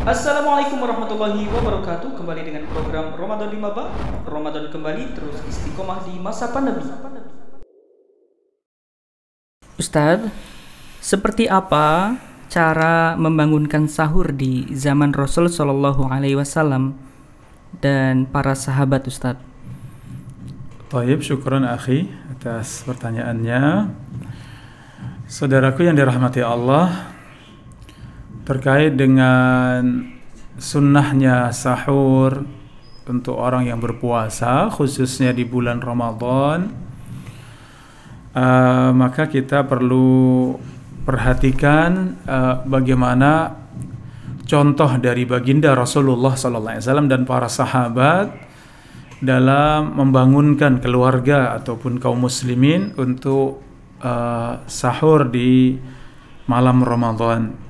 Assalamualaikum warahmatullahi wabarakatuh. Kembali dengan program Ramadan di Maba. Ramadan kembali, terus istiqomah di masa pandemi. Ustadz, seperti apa cara membangunkan sahur di zaman Rasul Shallallahu Alaihi Wasallam dan para sahabat, Ustadz? Baik, syukran akhi atas pertanyaannya. Saudaraku yang dirahmati Allah, terkait dengan sunnahnya sahur untuk orang yang berpuasa, khususnya di bulan Ramadan, maka kita perlu perhatikan bagaimana contoh dari baginda Rasulullah SAW dan para sahabat dalam membangunkan keluarga ataupun kaum muslimin untuk sahur di malam Ramadan.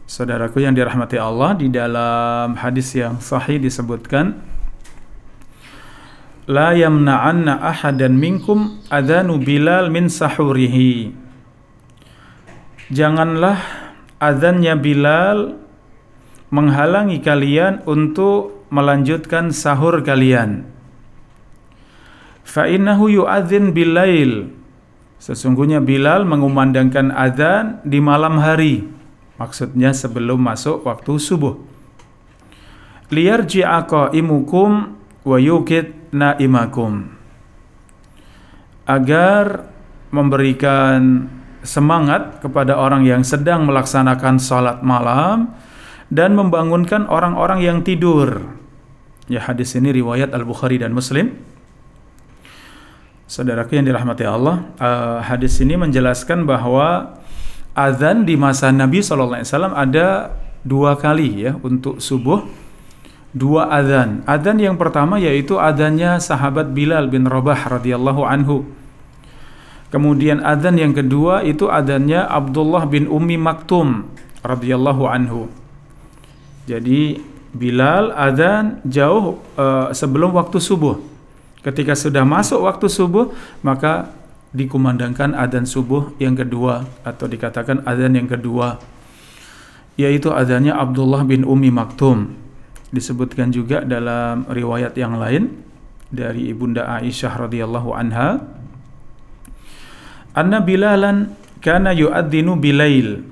Saudaraku yang dirahmati Allah, di dalam hadis yang sahih disebutkan, la yamna'anna ahadan minkum adhanu Bilal min sahurihi. Janganlah azannya Bilal menghalangi kalian untuk melanjutkan sahur kalian. Fa innahu yu'adzin bil-lail. Sesungguhnya Bilal mengumandangkan azan di malam hari. Maksudnya sebelum masuk waktu subuh. Liyarji'a qa'imukum wa yuqid na'imakum. Agar memberikan semangat kepada orang yang sedang melaksanakan salat malam dan membangunkan orang-orang yang tidur. Ya, hadis ini riwayat Al-Bukhari dan Muslim. Saudaraku yang dirahmati Allah, hadis ini menjelaskan bahwa azan di masa Nabi SAW ada dua kali ya untuk subuh, dua azan. Azan yang pertama yaitu azannya sahabat Bilal bin Rabah radhiyallahu anhu. Kemudian azan yang kedua itu azannya Abdullah bin Ummi Maktum radhiyallahu anhu. Jadi Bilal azan jauh sebelum waktu subuh. Ketika sudah masuk waktu subuh, maka dikumandangkan adzan subuh yang kedua, atau dikatakan adzan yang kedua, yaitu adzannya Abdullah bin Ummi Maktum. Disebutkan juga dalam riwayat yang lain dari Ibunda Aisyah radhiyallahu anha, anna Bilalan kana yu'adzinu bilail.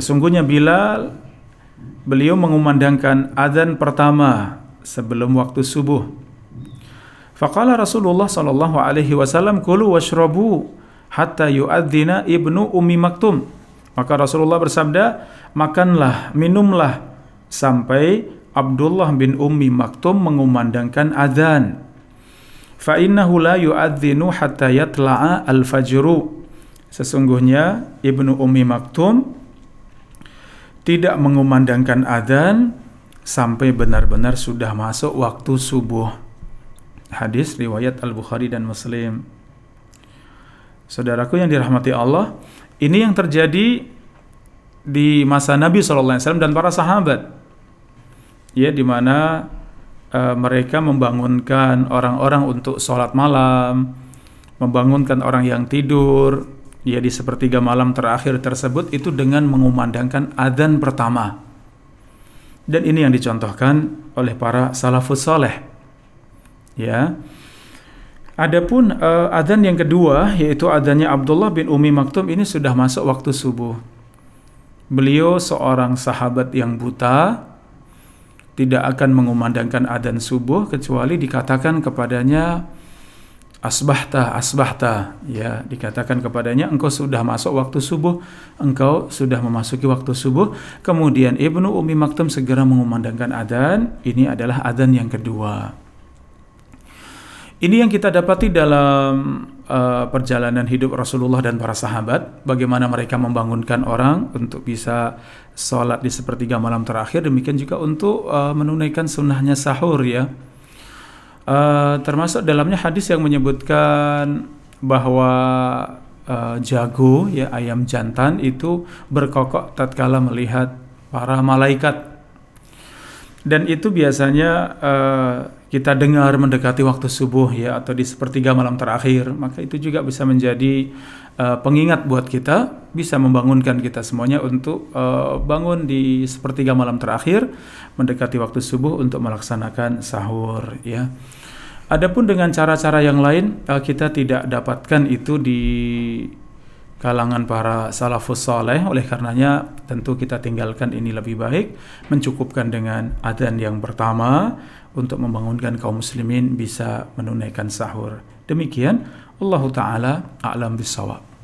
Sesungguhnya Bilal, beliau mengumandangkan adzan pertama sebelum waktu subuh. Faqala Rasulullah sallallahu alaihi wasallam, kulu washrabu hatta yu'adzina ibnu Ummi Maktum. Maka Rasulullah bersabda, makanlah, minumlah sampai Abdullah bin Ummi Maktum mengumandangkan adzan. Fa innahu la yu'adzinu hatta yatla'a al-fajru. Sesungguhnya ibnu Ummi Maktum tidak mengumandangkan adzan sampai benar-benar sudah masuk waktu subuh. Hadis riwayat Al-Bukhari dan Muslim. Saudaraku yang dirahmati Allah, ini yang terjadi di masa Nabi SAW dan para sahabat, ya, di mana mereka membangunkan orang-orang untuk sholat malam, membangunkan orang yang tidur, ya, di sepertiga malam terakhir tersebut itu dengan mengumandangkan adzan pertama. Dan ini yang dicontohkan oleh para salafus saleh. Ya. Adapun adzan yang kedua yaitu adzannya Abdullah bin Ummi Maktum, ini sudah masuk waktu subuh. Beliau seorang sahabat yang buta, tidak akan mengumandangkan adzan subuh kecuali dikatakan kepadanya asbahta, asbahta, ya, dikatakan kepadanya engkau sudah masuk waktu subuh, engkau sudah memasuki waktu subuh. Kemudian Ibnu Ummi Maktum segera mengumandangkan adzan. Ini adalah adzan yang kedua. Ini yang kita dapati dalam perjalanan hidup Rasulullah dan para sahabat, bagaimana mereka membangunkan orang untuk bisa sholat di sepertiga malam terakhir, demikian juga untuk menunaikan sunnahnya sahur, ya. Termasuk dalamnya hadis yang menyebutkan bahwa jago, ya, ayam jantan itu berkokok tatkala melihat para malaikat. Dan itu biasanya kita dengar mendekati waktu subuh ya, atau di sepertiga malam terakhir, maka itu juga bisa menjadi pengingat buat kita, bisa membangunkan kita semuanya untuk bangun di sepertiga malam terakhir mendekati waktu subuh untuk melaksanakan sahur ya. Adapun dengan cara-cara yang lain kita tidak dapatkan itu di kalangan para salafus saleh, oleh karenanya tentu kita tinggalkan ini lebih baik, mencukupkan dengan adzan yang pertama untuk membangunkan kaum muslimin bisa menunaikan sahur. Demikian, Allahu taala a'lam bissawab.